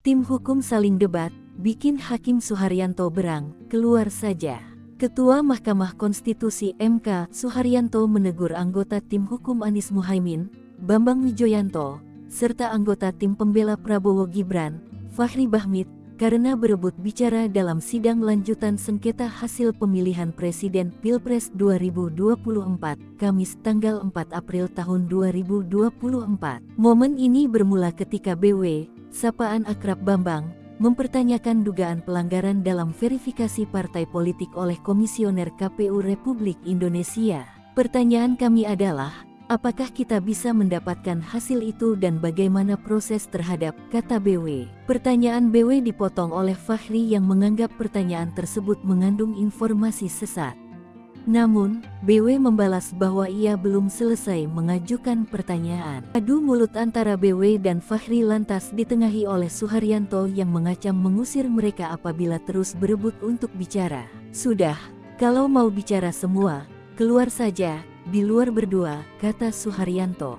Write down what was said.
Tim hukum saling debat, bikin Hakim Suharyanto berang, keluar saja. Ketua Mahkamah Konstitusi MK Suharyanto menegur anggota tim hukum Anies Muhaimin, Bambang Wijoyanto, serta anggota tim pembela Prabowo Gibran, Fachri Bahmid, karena berebut bicara dalam sidang lanjutan sengketa hasil pemilihan Presiden Pilpres 2024, Kamis tanggal 4 April tahun 2024. Momen ini bermula ketika BW, sapaan akrab Bambang, mempertanyakan dugaan pelanggaran dalam verifikasi partai politik oleh Komisioner KPU Republik Indonesia. Pertanyaan kami adalah, apakah kita bisa mendapatkan hasil itu dan bagaimana proses terhadap, kata BW. Pertanyaan BW dipotong oleh Fachri yang menganggap pertanyaan tersebut mengandung informasi sesat. Namun, BW membalas bahwa ia belum selesai mengajukan pertanyaan. Adu mulut antara BW dan Fachri lantas ditengahi oleh Suharyanto yang mengacam mengusir mereka apabila terus berebut untuk bicara. Sudah, kalau mau bicara semua, keluar saja, di luar berdua, kata Suharyanto.